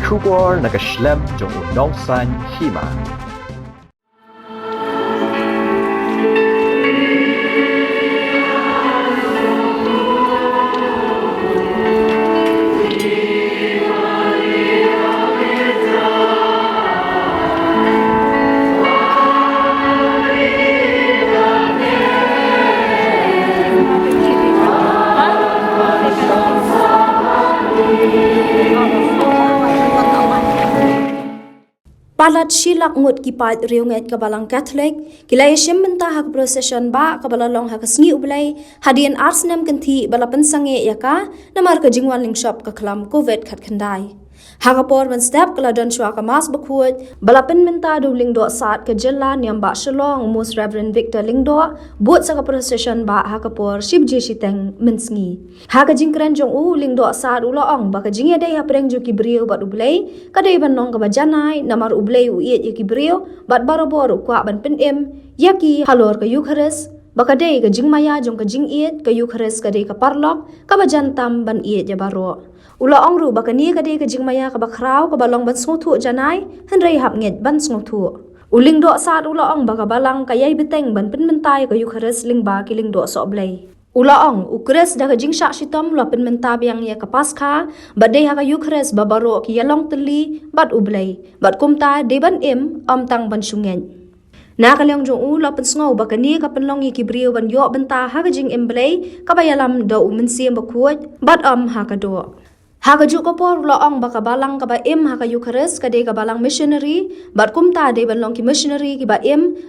Shubor nagaslem jong unongsan hima. Palat silak ngut kipat riunget kabalang Catholic, kilai syem mentah hak procession ba kabalalong hak sengi ublay, hadian arsnem kenti balapan sange yaka, namar ke jingwan ling shop ke kelam COVID kat kendai. Hagapor men step keladon shua ke mas bekut, balapan mentah du ling do saat ke jelan yang ba shalong Most Reverend Victor ling do, buat saka procession ba hagapor shib jeshiteng mensengi. Haga jingkran jong ling do saat ulaong ba ke jingya day apreng jo kibriu bat ublay, kadai ban nong ke bajanai, namar ublay uiet yaki brio, bat barobor ukwa ban penem, yaki halor ke Eucharist, bakadai ke jing maya jong ke jing iet ke Eucharist kadai ke parlok, ke bajan tam ban iet ya baro. Ula ongru bakani kadai ke jing maya ke bakrau ke balong ban sngotu janai, henrei hap nget ban sngotu. Uling do saat ula ong baka balang kayai beteng ban penmentai ke Eucharist ling ba ki ling do so blay. Ula ong ukres da ke jing syak shitom la penmenta biang ya ke paskha, badai ha ke Eucharist babaro ki yalong teli bat ublay, bat kumta de ban tang ban shungen. Na kalyong jong la pensngau bakani ka penlong ki brio ban yo benta ha ke jing emblay ka bayalam do umensiam bakuat bat ha ka do. Haka juk por ula ong baka balang ka ba haka Eucharist ka de ka balang missionary bat kumta de ban long ki missionary ki ba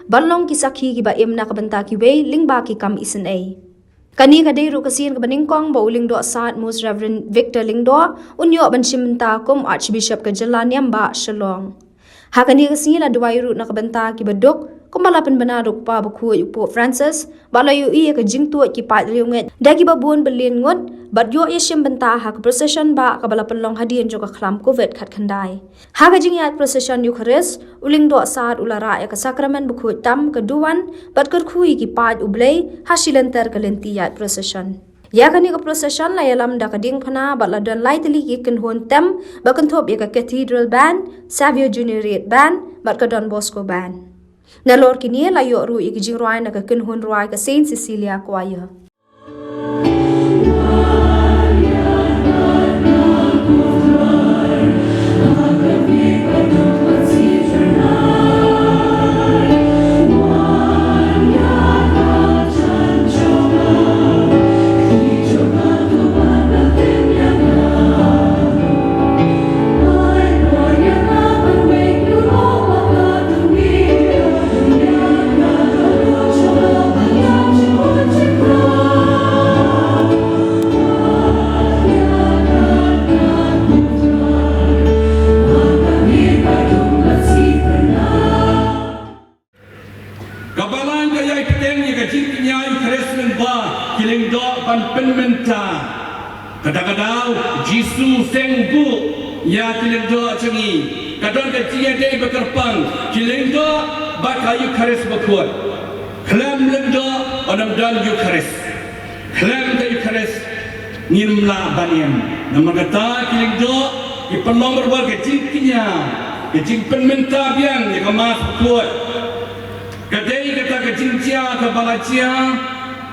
ban long ki sakhi ki ba na ka benta ki way ling ba ki kam isen ay. Kani ka de ru kasin ka baningkong ba uling do saat Most Reverend Victor ling do unyo ban shimenta kum Archbishop ka jalan yang ba shalong. Haka ni kasin la duwai ru na ka benta ki baduk kumalapan banaduk pa baku Pope Francis balayu iya ka jingtu ki pat riunget dagi babun belin ngut bat yo yeshim benta ha ka procession ba ka balapan long hadian jo ka khlam COVID khat khandai ha ka jingyat procession Eucharist uling do saat ulara ya ka sakramen baku tam ka duwan bat kar khui ki pat ublay hasilenter ka lentiyat procession. Ya kani ka procession la yalam da ka ding phana bat la don lightly ki kan hon tem ba kan thop ya ka cathedral band Savio Juniorate band bat ka Don Bosco band. Nalor kini la yo ru iki jing ruai na ka kan hon ruai ka Saint Cecilia choir. Kadang-kadang Jisu sengbu ya kilendo cengi. Kadang kecil dia berkerpang kilendo bakayu karis berkuat. Kelam lendo orang dan Eucharist. Kelam ke Eucharist ngimla baniam. Nama kata kilendo ipelong berbuat kecil kinya. Kecil penmenta biang yang kemas berkuat. Kadai kata kecil cia ke balacia.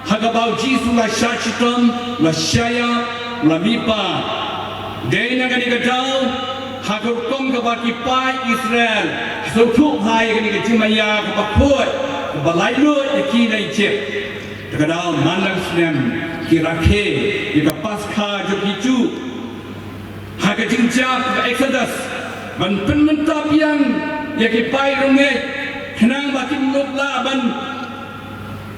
Hagabau Jisu la syachitam la syaya la mipa. Dei na kani kadau hakurkom ka baki pai Israel. So thu hai kani ka jimaya ka bakut ka balai lu ki na Egypt. Kadau manlang snem ki rakhe ki ka paskha jo kichu. Haga jinja ka Exodus ban penmenta piang ya ki pai runge kenang baki nukla ban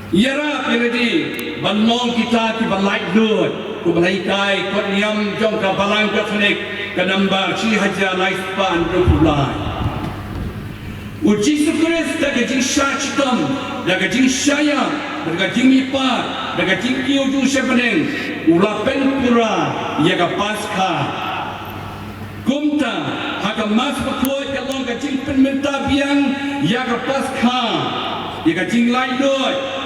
Yara piradi banlong kita ki balai lut ku balai kai kot niam jong ka balang Katolik ka nambar si haja laispan rupulai u Jesus Christ da ka jing shachitam da ka jing shaya da ka jing mipa da ka jing kiu ju shepaneng ula penpura ya ka paskha kumta ha ka mas pakoi ka long ka jing penmenta biang ya ka paskha ya ka jing lai lut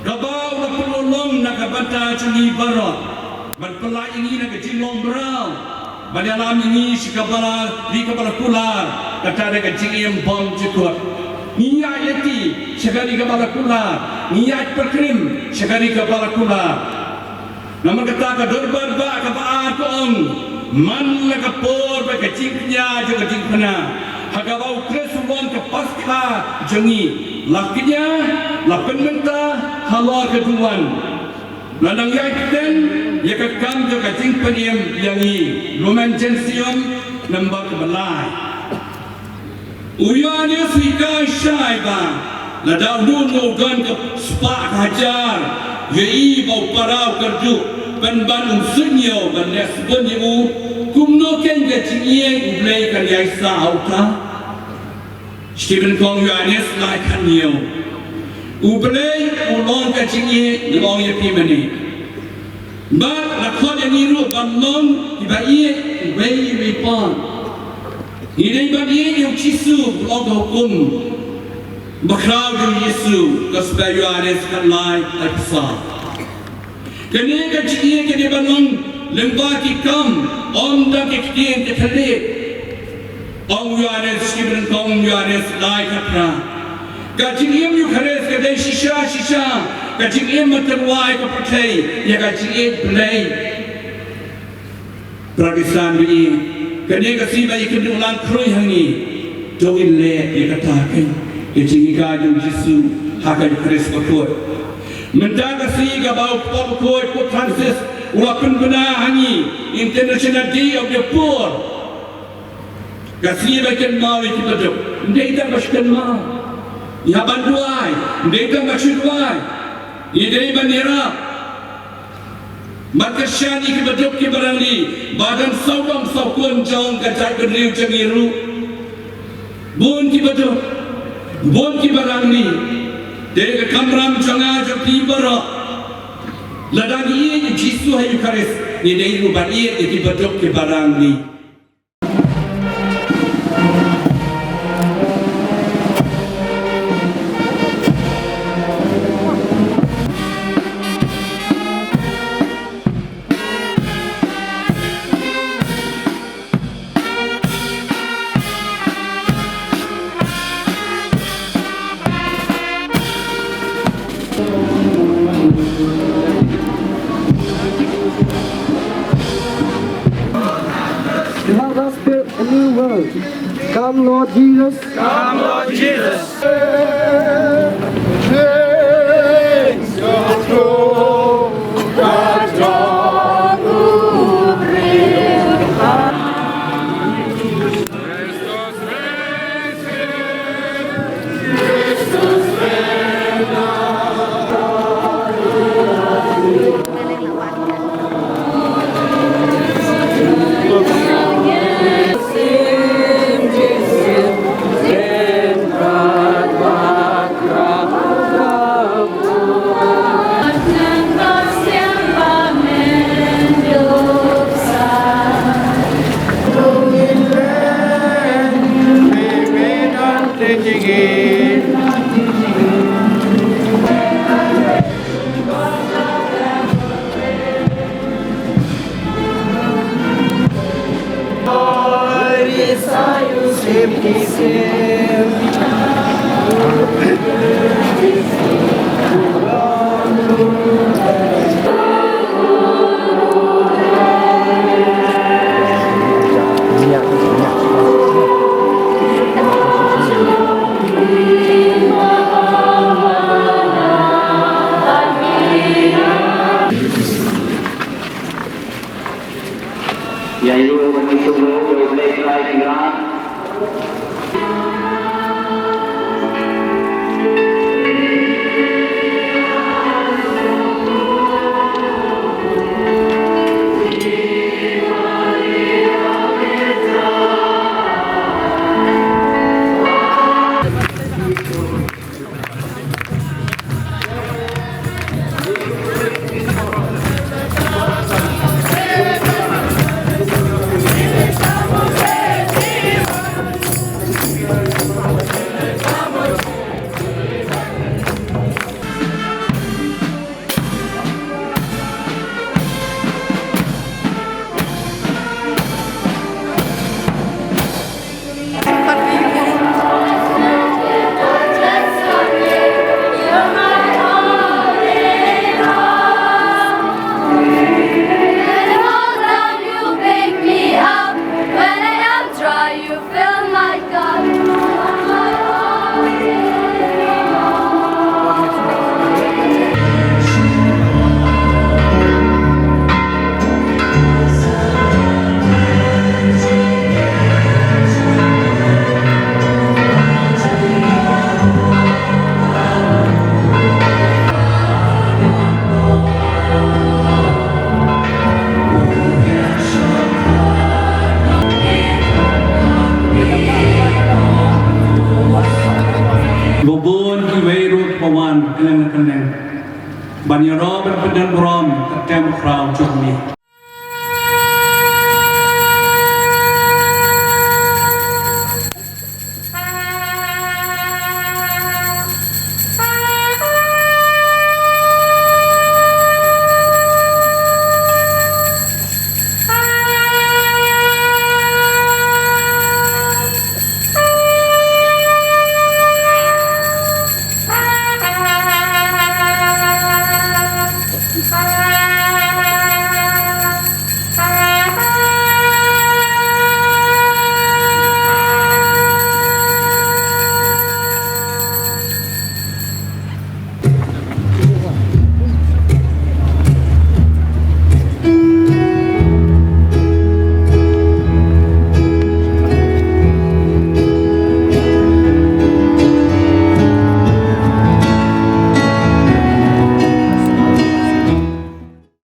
Kabau na pelolong na kabanta cungi barat. Ban pelai ini na kecilong berau. Badalam ini sikapala di kapala kular kata ada kecingiem bom jekut. Niat leti sekali kapala kular, niat perkrim sekali kapala kular. Nama kata ke dorbar ba ke baar ko ong man la kapor ba kecingnya juga kecing pena. Hagabau kresuan ke pasca jengi lakinya lapen menta halal keduan. Ladang yaiten ya kekam jo kacing peniem yangi roman jensium nambah kebelai. Uyanya sika syaiba ladang dulu gan ke spak hajar yei bau parau kerju ban sunyo ban les bunyu kumno ken kacing ye ublei kan yaisa auta. Stephen Kong Yohanes lai kan yo. Ublei ulong kacing ye long ye pimani. But lakon yang iru bannon iba ye wei ripon. Ini iba ye yang cisu ulong hukum. Bakrau di Yesu kasbah Yohanes kan lai aksa. Kene kacing ye kene bannon lembah kikam om dak kikien kekalik. Ong Yohanes Stephen Kong Yohanes lai kapra. Kacing iem yu kares kadai shisha kacing iem materwai kapatai ya kacing iem belai. Pragisan bi kene kasi bayi kene ulang kroi hangi doin le ya katakan kacing ika yu Yesu haka yu kares bakut. Menda kasi gabau popkoi Pope Francis ulakun bena hangi International Day of the Poor. Kasih bagian mau itu betul. Dia masukkan mau. Ya bantuai. Dia masukkan. Dia bandera. Maka syani ke betul ke barangli. Badan saudam saukun jauh kacak beriu cengiru. Bun ke betul. Bun ke barangli. Dia ke kamram jangan jadi berak. Ladang ia jisu hayu karis. Dia rubat ia ke betul ke barangli. Let us build a new world. Come, Lord Jesus. Come, Lord Jesus. Change your throne, God, God who brings pedan rom tem kram jong